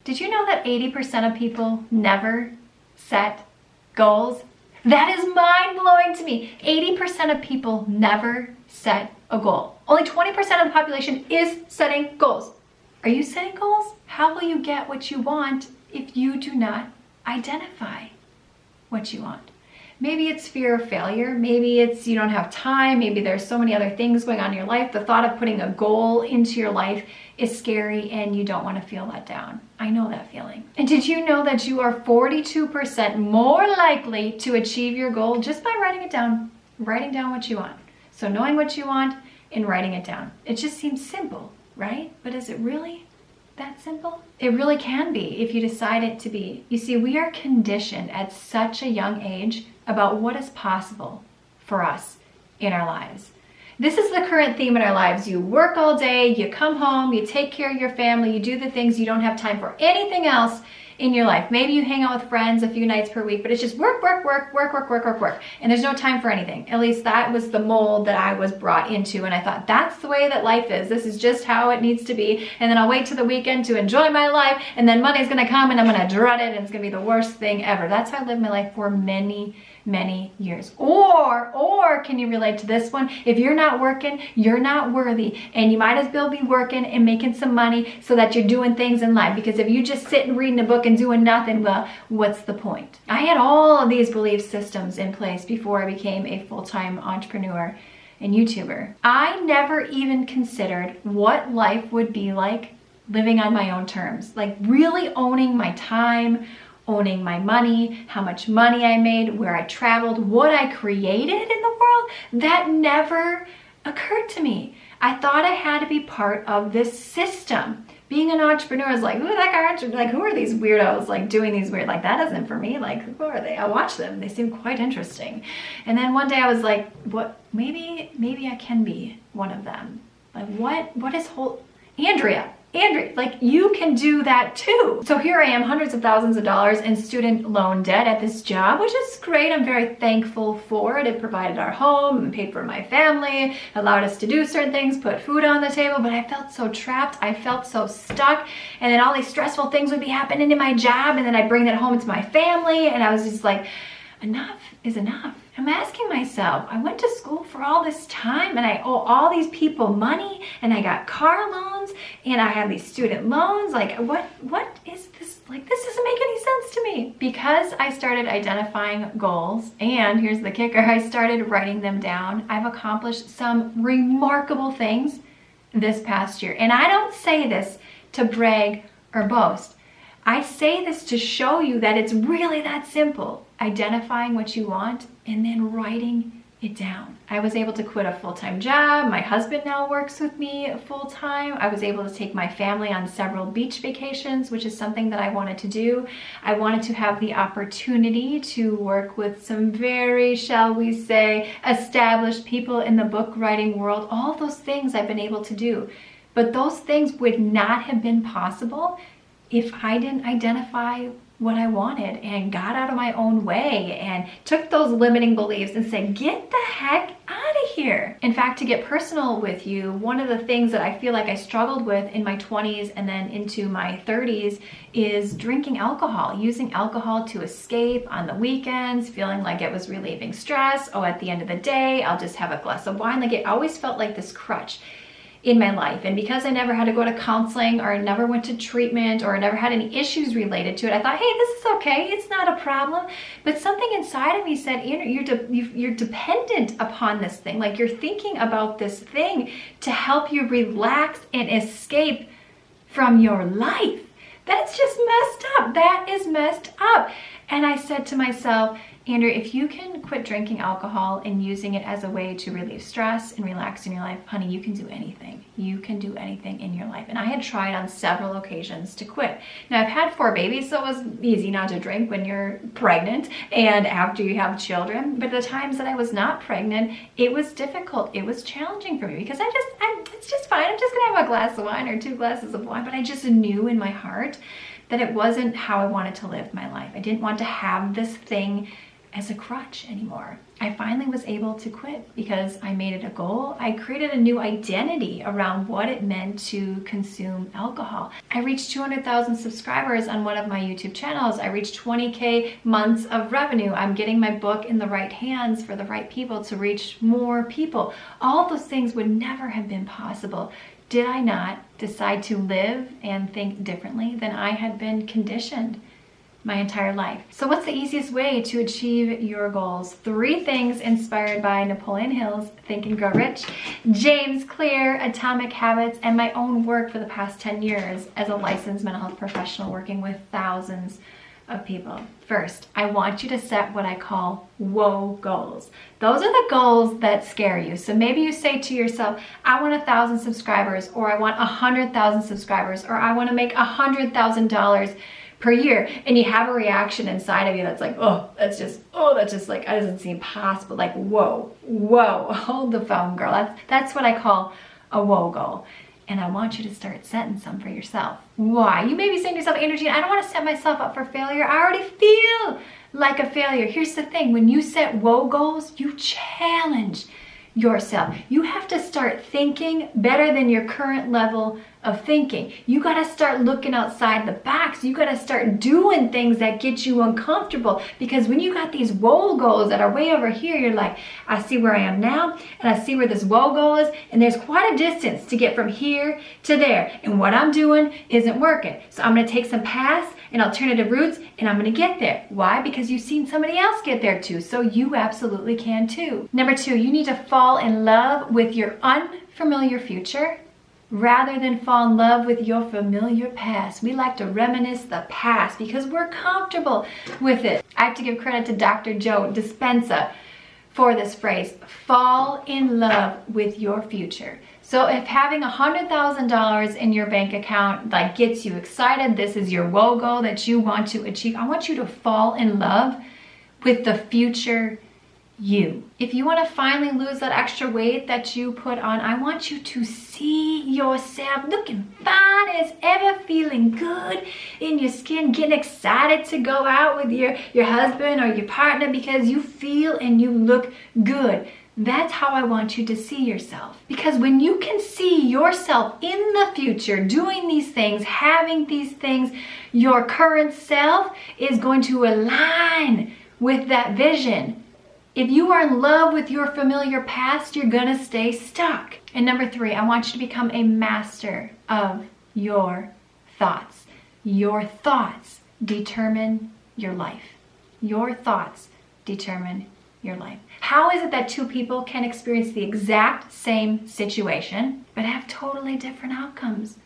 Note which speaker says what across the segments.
Speaker 1: Did you know that 80% of people never set goals? That is mind-blowing to me. 80% of people never set a goal. Only 20% of the population is setting goals. Are you setting goals? How will you get what you want if you do not identify what you want? Maybe it's fear of failure. Maybe it's you don't have time. Maybe there's so many other things going on in your life. The thought of putting a goal into your life is scary and you don't want to feel let down. I know that feeling. And did you know that you are 42% more likely to achieve your goal just by writing it down? Writing down what you want. So knowing what you want and writing it down. It just seems simple, right? But is it really that simple? It really can be if you decide it to be. You see, we are conditioned at such a young age about what is possible for us in our lives. This is the current theme in our lives. You work all day, you come home, you take care of your family, you do the things, you don't have time for anything else in your life. Maybe you hang out with friends a few nights per week, but it's just work, work, work, work, work, work, work, work. And there's no time for anything. At least that was the mold that I was brought into. And I thought, that's the way that life is. This is just how it needs to be. And then I'll wait till the weekend to enjoy my life. And then Monday's gonna come and I'm gonna dread it and it's gonna be the worst thing ever. That's how I lived my life for many years. Or can you relate to this one? If you're not working, you're not worthy, and you might as well be working and making some money so that you're doing things in life, because if you just sit and reading a book and doing nothing, well, what's the point? I had all of these belief systems in place before I became a full-time entrepreneur and YouTuber. I never even considered what life would be like living on my own terms, like really owning my time, owning my money, how much money I made, where I traveled, what I created in the world. That never occurred to me. I thought I had to be part of this system. Being an entrepreneur is like, who are these weirdos like doing these weird, like that isn't for me, like who are they? I watch them, they seem quite interesting. And then one day I was like, what, maybe I can be one of them. Like what is Andrea, like you can do that too. So here I am, hundreds of thousands of dollars in student loan debt at this job, which is great. I'm very thankful for it. It provided our home and paid for my family, allowed us to do certain things, put food on the table, but I felt so trapped. I felt so stuck. And then all these stressful things would be happening in my job. And then I'd bring that home to my family. And I was just like, enough is enough. I'm asking myself, I went to school for all this time and I owe all these people money and I got car loans and I have these student loans. Like what is this? Like this doesn't make any sense to me. Because I started identifying goals, and here's the kicker, I started writing them down. I've accomplished some remarkable things this past year. And I don't say this to brag or boast. I say this to show you that it's really that simple. Identifying what you want and then writing it down. I was able to quit a full-time job. My husband now works with me full-time. I was able to take my family on several beach vacations, which is something that I wanted to do. I wanted to have the opportunity to work with some very, shall we say, established people in the book writing world. All those things I've been able to do. But those things would not have been possible if I didn't identify what I wanted and got out of my own way and took those limiting beliefs and said, get the heck out of here. In fact, to get personal with you, one of the things that I feel like I struggled with in my 20s and then into my 30s is drinking alcohol, using alcohol to escape on the weekends, feeling like it was relieving stress. Oh, at the end of the day, I'll just have a glass of wine. Like it always felt like this crutch in my life. And because I never had to go to counseling or never went to treatment or never had any issues related to it, I thought, hey, this is okay. It's not a problem. But something inside of me said, you're dependent upon this thing. Like you're thinking about this thing to help you relax and escape from your life. That's just messed up. That is messed up. And I said to myself, Andrea, if you can quit drinking alcohol and using it as a way to relieve stress and relax in your life, honey, you can do anything. You can do anything in your life. And I had tried on several occasions to quit. Now, I've had 4 babies, so it was easy not to drink when you're pregnant and after you have children. But the times that I was not pregnant, it was difficult. It was challenging for me because it's just fine. I'm just gonna have a glass of wine or 2 glasses of wine. But I just knew in my heart that it wasn't how I wanted to live my life. I didn't want to have this thing as a crutch anymore. I finally was able to quit because I made it a goal. I created a new identity around what it meant to consume alcohol. I reached 200,000 subscribers on one of my YouTube channels. I reached 20K months of revenue. I'm getting my book in the right hands for the right people to reach more people. All those things would never have been possible did I not decide to live and think differently than I had been conditioned my entire life. So what's the easiest way to achieve your goals? 3 things inspired by Napoleon Hill's Think and Grow Rich, James Clear, Atomic Habits, and my own work for the past 10 years as a licensed mental health professional working with thousands of people. First, I want you to set what I call Woe Goals. Those are the goals that scare you. So maybe you say to yourself, I want 1,000 subscribers, or I want 100,000 subscribers, or I want to make $100,000 per year, and you have a reaction inside of you that's like, that's just like, that doesn't seem possible. Like, whoa, hold the phone, girl. That's what I call a woe goal. And I want you to start setting some for yourself. Why? You may be saying to yourself, Andrea, I don't want to set myself up for failure. I already feel like a failure. Here's the thing. When you set woe goals, you challenge yourself. You have to start thinking better than your current level of thinking. You got to start looking outside the box. You got to start doing things that get you uncomfortable, because when you got these woe goals that are way over here, you're like, I see where I am now and I see where this woe goal is, and there's quite a distance to get from here to there, and what I'm doing isn't working. So I'm going to take some past and alternative routes and I'm going to get there. Why? Because you've seen somebody else get there too, so you absolutely can too. Number 2, you need to fall in love with your unfamiliar future rather than fall in love with your familiar past. We like to reminisce the past because we're comfortable with it. I have to give credit to Dr. Joe Dispenza for this phrase, fall in love with your future. So if having $100,000 in your bank account like gets you excited, this is your woe goal that you want to achieve, I want you to fall in love with the future you. If you want to finally lose that extra weight that you put on, I want you to see yourself looking fine as ever, feeling good in your skin, getting excited to go out with your husband or your partner because you feel and you look good. That's how I want you to see yourself. Because when you can see yourself in the future doing these things, having these things, your current self is going to align with that vision. If you are in love with your familiar past, you're gonna stay stuck. And number 3, I want you to become a master of your thoughts. Your thoughts determine your life. Your thoughts determine your life. How is it that 2 people can experience the exact same situation but have totally different outcomes?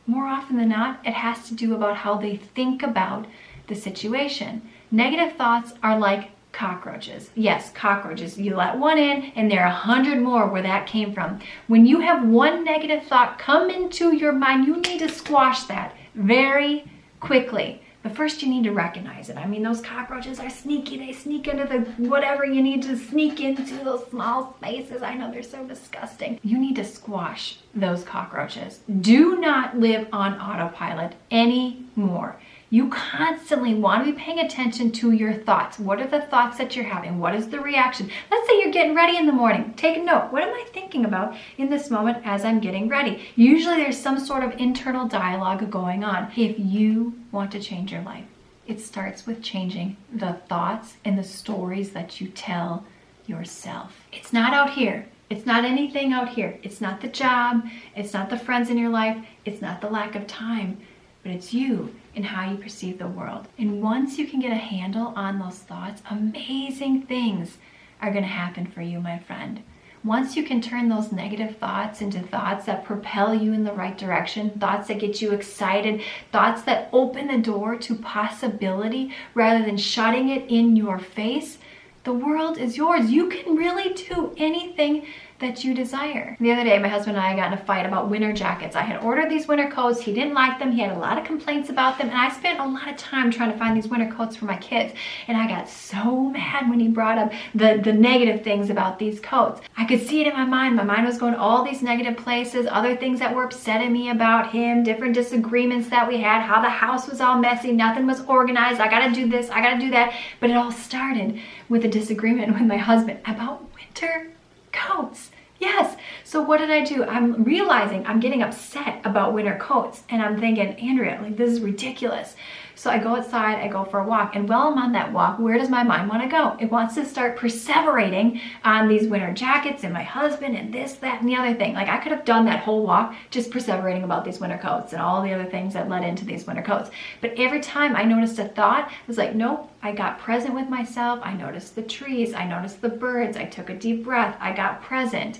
Speaker 1: More often than not, it has to do about how they think about the situation. Negative thoughts are like cockroaches. Yes, cockroaches. You let one in and there are 100 more where that came from. When you have one negative thought come into your mind, you need to squash that very quickly. But first you need to recognize it. I mean, those cockroaches are sneaky. They sneak into the whatever you need to sneak into, those small spaces. I know they're so disgusting. You need to squash those cockroaches. Do not live on autopilot anymore. You constantly want to be paying attention to your thoughts. What are the thoughts that you're having? What is the reaction? Let's say you're getting ready in the morning. Take a note. What am I thinking about in this moment as I'm getting ready? Usually there's some sort of internal dialogue going on. If you want to change your life, it starts with changing the thoughts and the stories that you tell yourself. It's not out here. It's not anything out here. It's not the job. It's not the friends in your life. It's not the lack of time. But it's you and how you perceive the world. And once you can get a handle on those thoughts, amazing things are going to happen for you, my friend. Once you can turn those negative thoughts into thoughts that propel you in the right direction, thoughts that get you excited, thoughts that open the door to possibility rather than shutting it in your face, the world is yours. You can really do anything that you desire. The other day, my husband and I got in a fight about winter jackets. I had ordered these winter coats. He didn't like them. He had a lot of complaints about them. And I spent a lot of time trying to find these winter coats for my kids. And I got so mad when he brought up the negative things about these coats. I could see it in my mind. My mind was going to all these negative places, other things that were upsetting me about him, different disagreements that we had, how the house was all messy, nothing was organized. I got to do this, I got to do that. But it all started with a disagreement with my husband about winter coats. Yes. So what did I do? I'm realizing I'm getting upset about winter coats, and I'm thinking, Andrea, like, this is ridiculous. So I go outside, I go for a walk, and while I'm on that walk, where does my mind want to go? It wants to start perseverating on these winter jackets and my husband and this, that, and the other thing. Like, I could have done that whole walk just perseverating about these winter coats and all the other things that led into these winter coats. But every time I noticed a thought, I was like, nope, I got present with myself. I noticed the trees. I noticed the birds. I took a deep breath. I got present.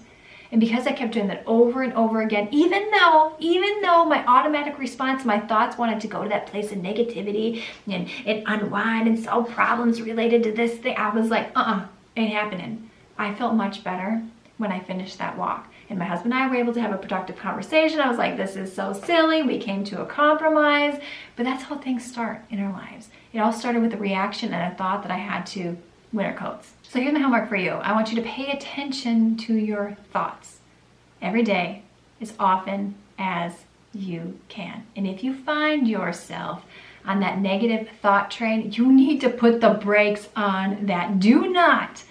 Speaker 1: And because I kept doing that over and over again, even though my automatic response, my thoughts wanted to go to that place of negativity and unwind and solve problems related to this thing, I was like, ain't happening. I felt much better when I finished that walk. And my husband and I were able to have a productive conversation. I was like, this is so silly. We came to a compromise. But that's how things start in our lives. It all started with a reaction and a thought that I had to winter coats. So here's my homework for you. I want you to pay attention to your thoughts every day, as often as you can. And if you find yourself on that negative thought train, you need to put the brakes on that. Do not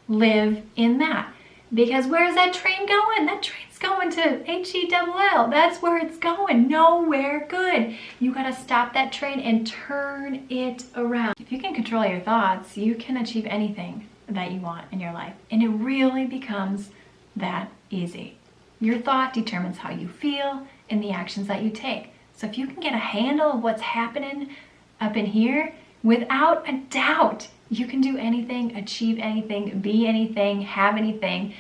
Speaker 1: live in that. Because where's that train going? That train's going to H-E-double-L. That's where it's going. Nowhere good. You got to stop that train and turn it around. If you can control your thoughts, you can achieve anything that you want in your life. And it really becomes that easy. Your thought determines how you feel and the actions that you take. So if you can get a handle of what's happening up in here, without a doubt, you can do anything, achieve anything, be anything, have anything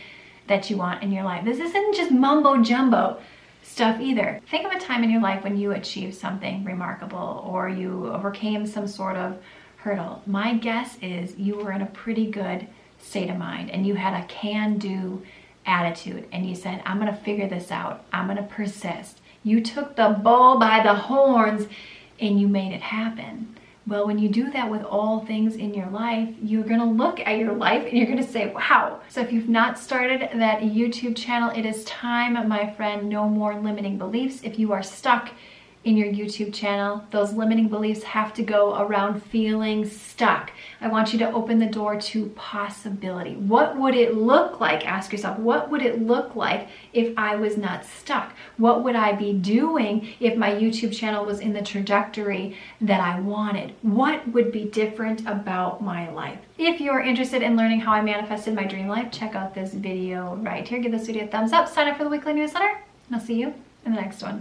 Speaker 1: that you want in your life. This isn't just mumbo jumbo stuff either. Think of a time in your life when you achieved something remarkable or you overcame some sort of hurdle. My guess is you were in a pretty good state of mind and you had a can-do attitude and you said, I'm going to figure this out. I'm going to persist. You took the bull by the horns and you made it happen. Well, when you do that with all things in your life, you're going to look at your life and you're going to say, wow. So if you've not started that YouTube channel, it is time, my friend. No more limiting beliefs. If you are stuck in your YouTube channel, those limiting beliefs have to go around feeling stuck. I want you to open the door to possibility. What would it look like? Ask yourself, what would it look like if I was not stuck? What would I be doing if my YouTube channel was in the trajectory that I wanted? What would be different about my life? If you're interested in learning how I manifested my dream life, check out this video right here. Give this video a thumbs up, sign up for the weekly newsletter, and I'll see you in the next one.